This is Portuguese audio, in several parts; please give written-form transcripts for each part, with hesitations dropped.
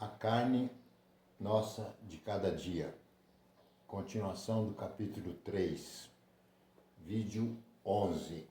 A carne nossa de cada dia. Continuação do capítulo 3, vídeo 11.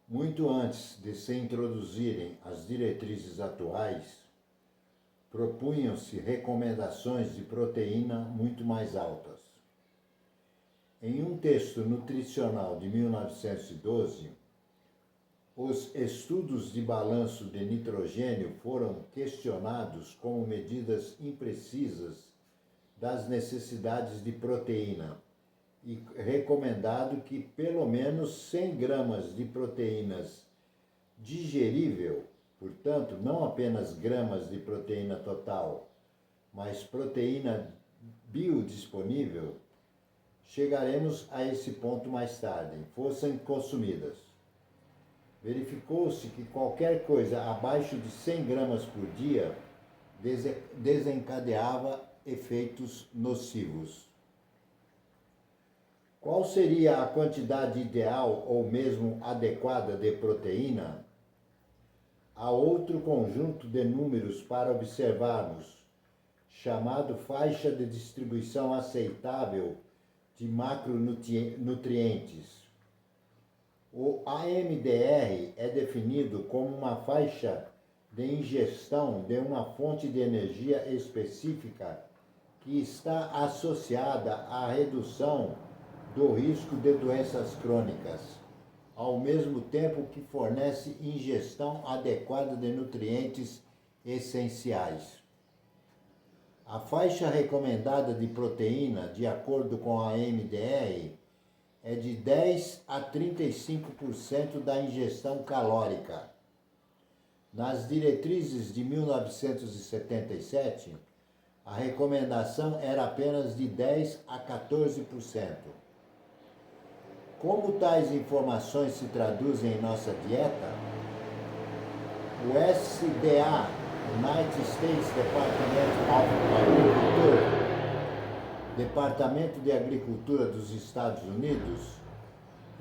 Muito antes de se introduzirem as diretrizes atuais, propunham-se recomendações de proteína muito mais altas. Em um texto nutricional de 1912, os estudos de balanço de nitrogênio foram questionados como medidas imprecisas das necessidades de proteína e recomendado que pelo menos 100 gramas de proteínas digerível, portanto, não apenas gramas de proteína total, mas proteína biodisponível, chegaremos a esse ponto mais tarde, fossem consumidas. Verificou-se que qualquer coisa abaixo de 100 gramas por dia desencadeava efeitos nocivos. Qual seria a quantidade ideal ou mesmo adequada de proteína? Há outro conjunto de números para observarmos, chamado faixa de distribuição aceitável de macronutrientes. O AMDR é definido como uma faixa de ingestão de uma fonte de energia específica que está associada à redução do risco de doenças crônicas, ao mesmo tempo que fornece ingestão adequada de nutrientes essenciais. A faixa recomendada de proteína, de acordo com a AMDR, é de 10 a 35% da ingestão calórica. Nas diretrizes de 1977, a recomendação era apenas de 10 a 14%. Como tais informações se traduzem em nossa dieta? O SDA, United States Department of Agriculture, Departamento de Agricultura dos Estados Unidos,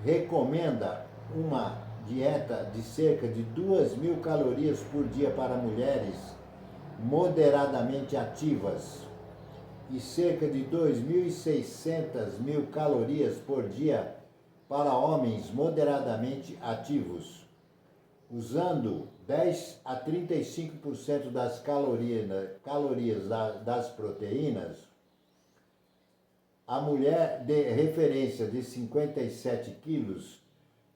recomenda uma dieta de cerca de 2.000 calorias por dia para mulheres moderadamente ativas e cerca de 2.600 calorias por dia para homens moderadamente ativos, usando 10 a 35% das calorias das proteínas. A mulher de referência de 57 quilos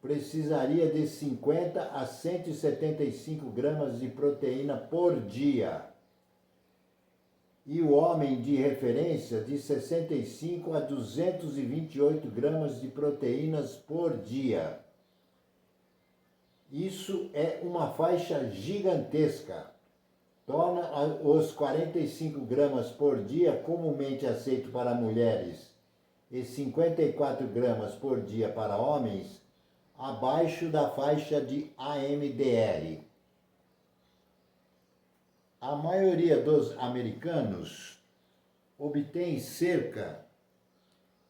precisaria de 50 a 175 gramas de proteína por dia. E o homem de referência de 65 a 228 gramas de proteínas por dia. Isso é uma faixa gigantesca. Torna os 45 gramas por dia comumente aceito para mulheres e 54 gramas por dia para homens abaixo da faixa de AMDR. A maioria dos americanos obtém cerca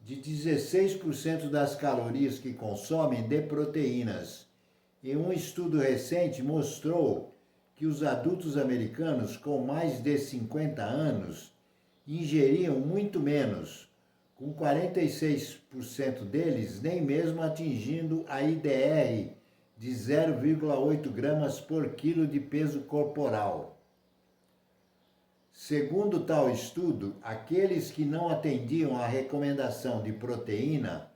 de 16% das calorias que consomem de proteínas. E um estudo recente mostrou que os adultos americanos com mais de 50 anos ingeriam muito menos, com 46% deles nem mesmo atingindo a IDR de 0,8 gramas por quilo de peso corporal. Segundo tal estudo, aqueles que não atendiam à recomendação de proteína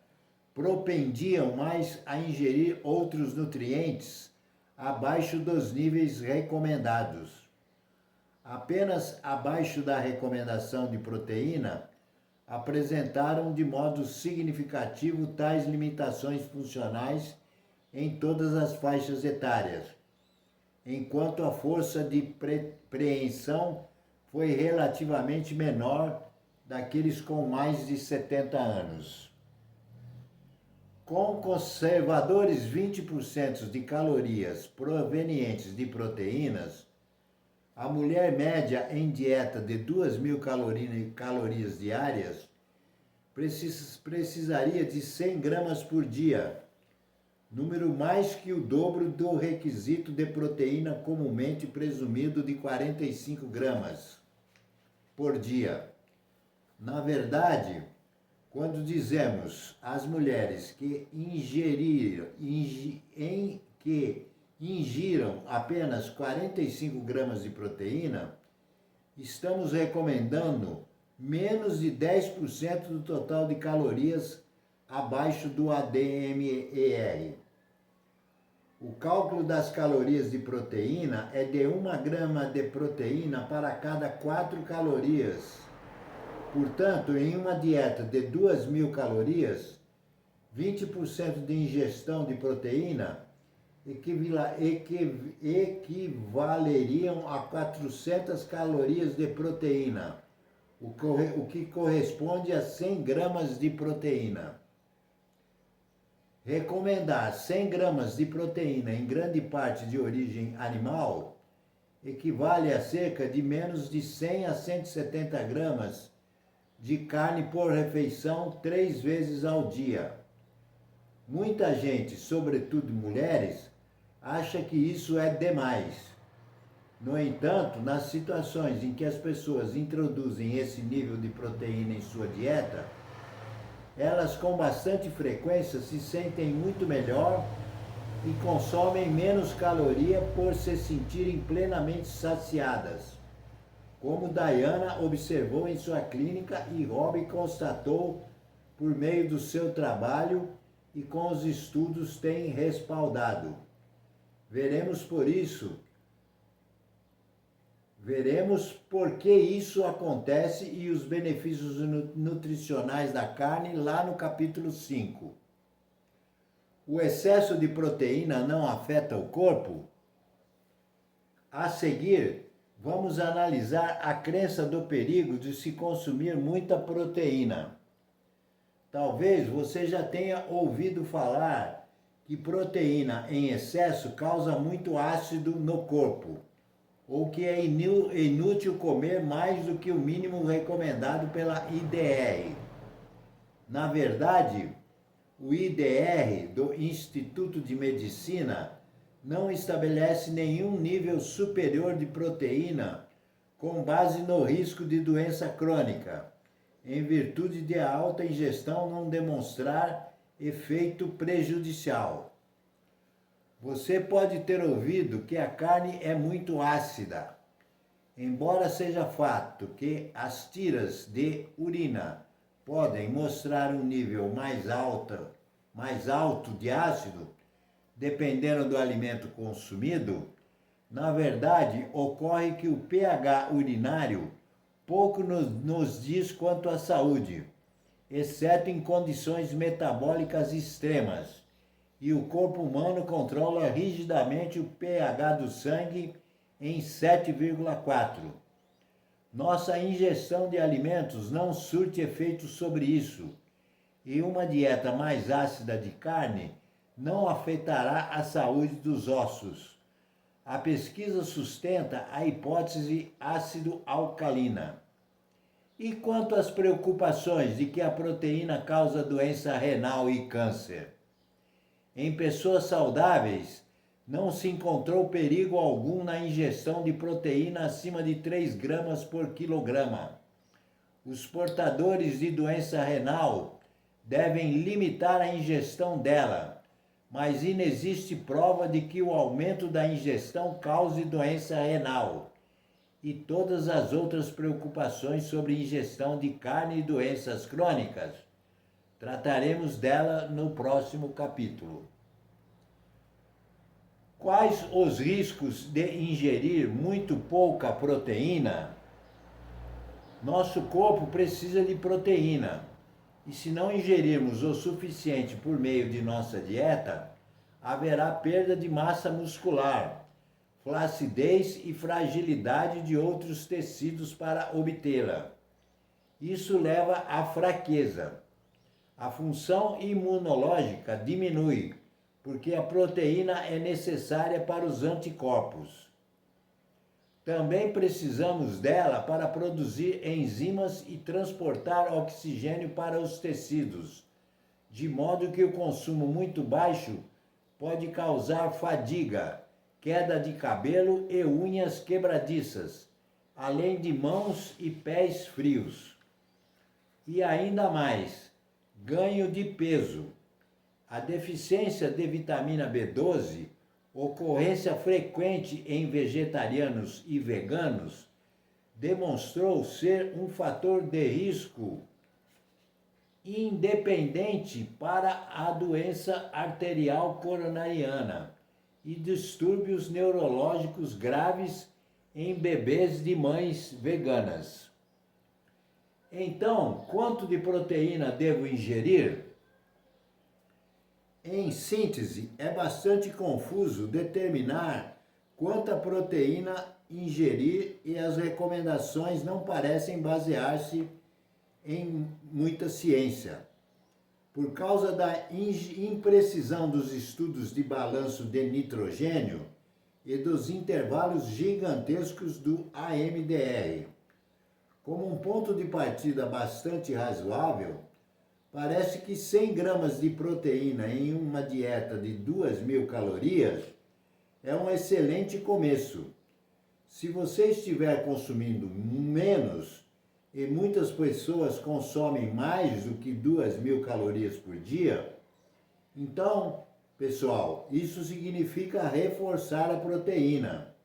propendiam mais a ingerir outros nutrientes abaixo dos níveis recomendados. Apenas abaixo da recomendação de proteína apresentaram de modo significativo tais limitações funcionais em todas as faixas etárias, enquanto a força de preensão foi relativamente menor daqueles com mais de 70 anos. Com conservadores 20% de calorias provenientes de proteínas, a mulher média em dieta de 2.000 calorias diárias precisaria de 100 gramas por dia, número mais que o dobro do requisito de proteína comumente presumido de 45 gramas por dia. Na verdade, quando dizemos às mulheres que ingiram apenas 45 gramas de proteína, estamos recomendando menos de 10% do total de calorias abaixo do ADMER. O cálculo das calorias de proteína é de 1 grama de proteína para cada 4 calorias. Portanto, em uma dieta de 2.000 calorias, 20% de ingestão de proteína equivaleriam a 400 calorias de proteína, o que corresponde a 100 gramas de proteína. Recomendar 100 gramas de proteína em grande parte de origem animal equivale a cerca de menos de 100 a 170 gramas de carne por refeição 3 vezes ao dia. Muita gente, sobretudo mulheres, acha que isso é demais. No entanto, nas situações em que as pessoas introduzem esse nível de proteína em sua dieta, elas com bastante frequência se sentem muito melhor e consomem menos caloria por se sentirem plenamente saciadas, como Diana observou em sua clínica e Rob constatou por meio do seu trabalho e com os estudos tem respaldado. Veremos por que isso acontece e os benefícios nutricionais da carne lá no capítulo 5. O excesso de proteína não afeta o corpo? A seguir, vamos analisar a crença do perigo de se consumir muita proteína. Talvez você já tenha ouvido falar que proteína em excesso causa muito ácido no corpo, ou que é inútil comer mais do que o mínimo recomendado pela IDR. Na verdade, o IDR do Instituto de Medicina não estabelece nenhum nível superior de proteína com base no risco de doença crônica, em virtude de a alta ingestão não demonstrar efeito prejudicial. Você pode ter ouvido que a carne é muito ácida, embora seja fato que as tiras de urina podem mostrar um nível mais alto de ácido, dependendo do alimento consumido. Na verdade, ocorre que o pH urinário pouco nos diz quanto à saúde, exceto em condições metabólicas extremas, e o corpo humano controla rigidamente o pH do sangue em 7,4. Nossa ingestão de alimentos não surte efeito sobre isso, e uma dieta mais ácida de carne não afetará a saúde dos ossos. A pesquisa sustenta a hipótese ácido-alcalina. E quanto às preocupações de que a proteína causa doença renal e câncer? Em pessoas saudáveis, não se encontrou perigo algum na ingestão de proteína acima de 3 gramas por quilograma. Os portadores de doença renal devem limitar a ingestão dela, mas inexiste prova de que o aumento da ingestão cause doença renal. E todas as outras preocupações sobre ingestão de carne e doenças crônicas, trataremos dela no próximo capítulo. Quais os riscos de ingerir muito pouca proteína? Nosso corpo precisa de proteína, e se não ingerirmos o suficiente por meio de nossa dieta, haverá perda de massa muscular, flacidez e fragilidade de outros tecidos para obtê-la. Isso leva à fraqueza. A função imunológica diminui, porque a proteína é necessária para os anticorpos. Também precisamos dela para produzir enzimas e transportar oxigênio para os tecidos, de modo que o consumo muito baixo pode causar fadiga, queda de cabelo e unhas quebradiças, além de mãos e pés frios. E ainda mais, ganho de peso. A deficiência de vitamina B12, ocorrência frequente em vegetarianos e veganos, demonstrou ser um fator de risco independente para a doença arterial coronariana e distúrbios neurológicos graves em bebês de mães veganas. Então, quanto de proteína devo ingerir? Em síntese, é bastante confuso determinar quanta proteína ingerir e as recomendações não parecem basear-se em muita ciência. Por causa da imprecisão dos estudos de balanço de nitrogênio e dos intervalos gigantescos do AMDR. Como um ponto de partida bastante razoável, parece que 100 gramas de proteína em uma dieta de 2.000 calorias é um excelente começo. Se você estiver consumindo menos, e muitas pessoas consomem mais do que 2.000 calorias por dia, então, pessoal, isso significa reforçar a proteína.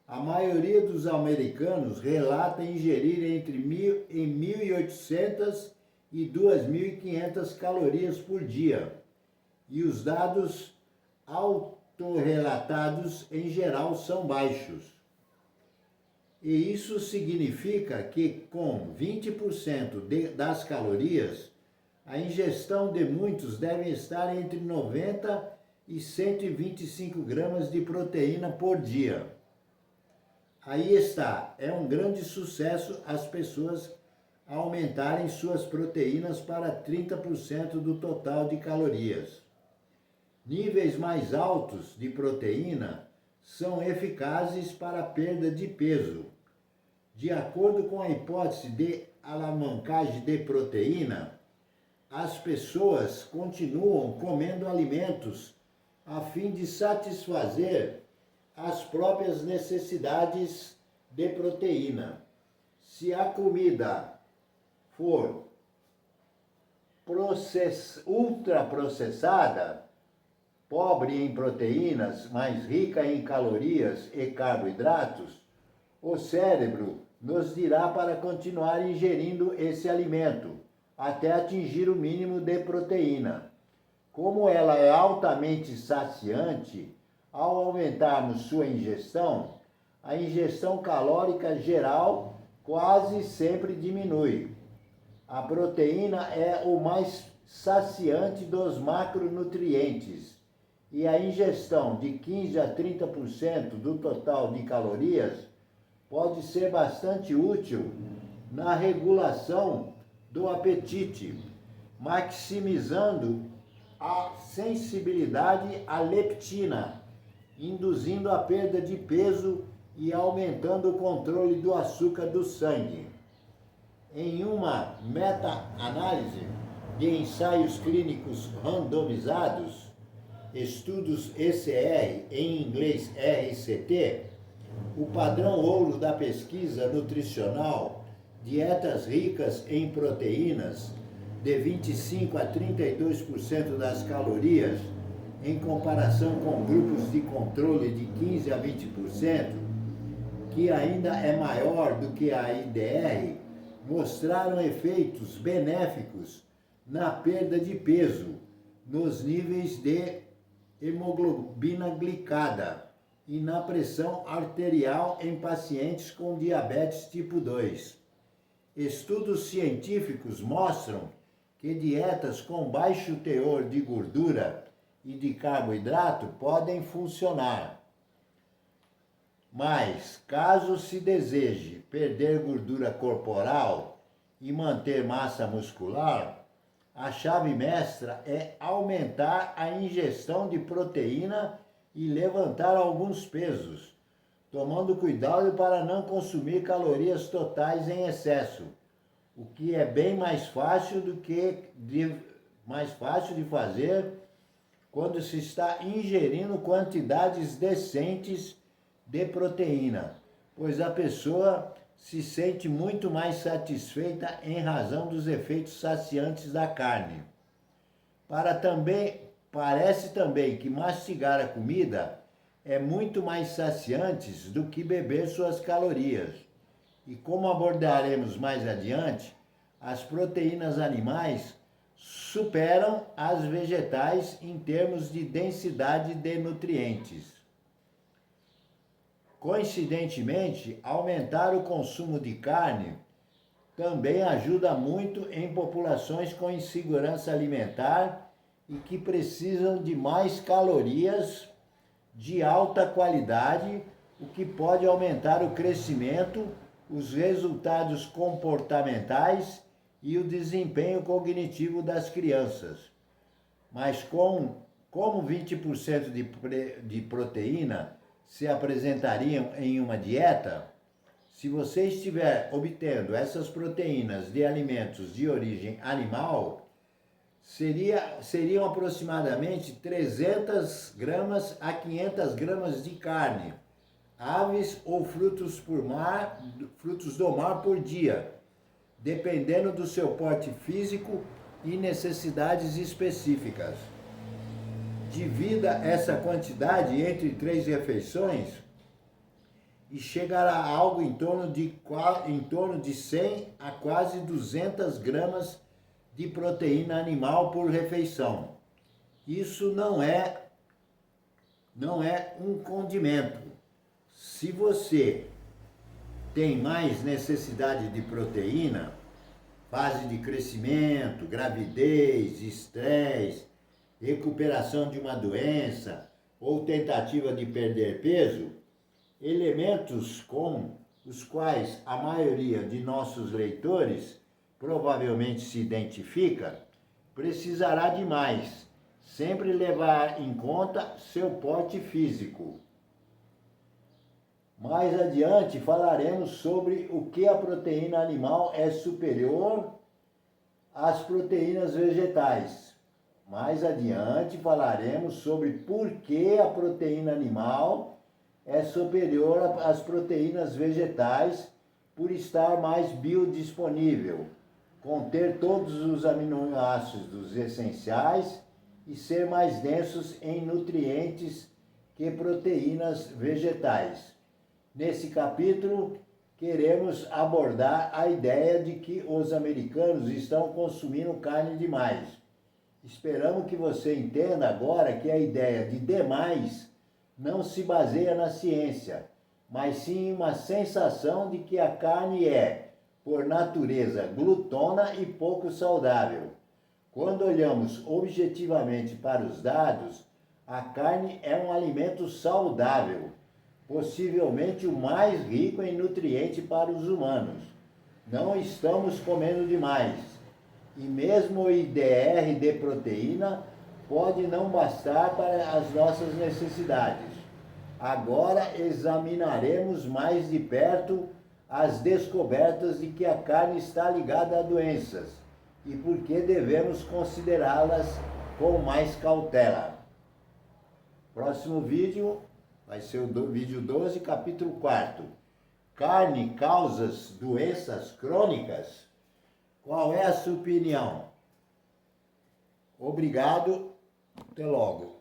A maioria dos americanos relata ingerir entre 1.800 e 2.500 calorias por dia, e os dados autorrelatados em geral são baixos. E isso significa que com 20% das calorias, a ingestão de muitos deve estar entre 90 e 125 gramas de proteína por dia. Aí está, é um grande sucesso as pessoas aumentarem suas proteínas para 30% do total de calorias. Níveis mais altos de proteína são eficazes para a perda de peso. De acordo com a hipótese de alavancagem de proteína, as pessoas continuam comendo alimentos a fim de satisfazer as próprias necessidades de proteína. Se a comida for ultraprocessada, pobre em proteínas, mas rica em calorias e carboidratos, o cérebro nos dirá para continuar ingerindo esse alimento, até atingir o mínimo de proteína. Como ela é altamente saciante, ao aumentarmos sua ingestão, a ingestão calórica geral quase sempre diminui. A proteína é o mais saciante dos macronutrientes e a ingestão de 15 a 30% do total de calorias pode ser bastante útil na regulação do apetite, maximizando a sensibilidade à leptina, induzindo a perda de peso e aumentando o controle do açúcar do sangue. Em uma meta-análise de ensaios clínicos randomizados, estudos ECR, em inglês RCT, o padrão ouro da pesquisa nutricional, dietas ricas em proteínas, de 25 a 32% das calorias, em comparação com grupos de controle de 15 a 20%, que ainda é maior do que a IDR, mostraram efeitos benéficos na perda de peso, nos níveis de hemoglobina glicada e na pressão arterial em pacientes com diabetes tipo 2. Estudos científicos mostram que dietas com baixo teor de gordura e de carboidrato podem funcionar. Mas, caso se deseje perder gordura corporal e manter massa muscular, a chave mestra é aumentar a ingestão de proteína e levantar alguns pesos, tomando cuidado para não consumir calorias totais em excesso, o que é bem mais fácil de fazer quando se está ingerindo quantidades decentes de proteína, pois a pessoa se sente muito mais satisfeita em razão dos efeitos saciantes da carne. Parece também que mastigar a comida é muito mais saciante do que beber suas calorias. E como abordaremos mais adiante, as proteínas animais superam as vegetais em termos de densidade de nutrientes. Coincidentemente, aumentar o consumo de carne também ajuda muito em populações com insegurança alimentar e que precisam de mais calorias de alta qualidade, o que pode aumentar o crescimento, os resultados comportamentais e o desempenho cognitivo das crianças. Mas como 20% de proteína se apresentariam em uma dieta, se você estiver obtendo essas proteínas de alimentos de origem animal, seriam aproximadamente 300 gramas a 500 gramas de carne, aves ou frutos do mar por dia, dependendo do seu porte físico e necessidades específicas. Divida essa quantidade entre 3 refeições e chegará a algo em torno de 100 a quase 200 gramas de proteína animal por refeição. Isso não é um condimento. Se você tem mais necessidade de proteína, fase de crescimento, gravidez, estresse, recuperação de uma doença ou tentativa de perder peso, elementos com os quais a maioria de nossos leitores provavelmente se identifica, precisará de mais, sempre levar em conta seu porte físico. Mais adiante falaremos sobre o que a proteína animal é superior às proteínas vegetais. Mais adiante falaremos sobre por que a proteína animal é superior às proteínas vegetais por estar mais biodisponível, conter todos os aminoácidos essenciais e ser mais densos em nutrientes que proteínas vegetais. Nesse capítulo, queremos abordar a ideia de que os americanos estão consumindo carne demais. Esperamos que você entenda agora que a ideia de demais não se baseia na ciência, mas sim em uma sensação de que a carne é, por natureza, glutona e pouco saudável. Quando olhamos objetivamente para os dados, a carne é um alimento saudável, possivelmente o mais rico em nutrientes para os humanos. Não estamos comendo demais. E mesmo o IDR de proteína pode não bastar para as nossas necessidades. Agora examinaremos mais de perto as descobertas de que a carne está ligada a doenças e por que devemos considerá-las com mais cautela. Próximo vídeo vai ser o vídeo 12, capítulo 4. Carne causa doenças crônicas? Qual é a sua opinião? Obrigado, até logo.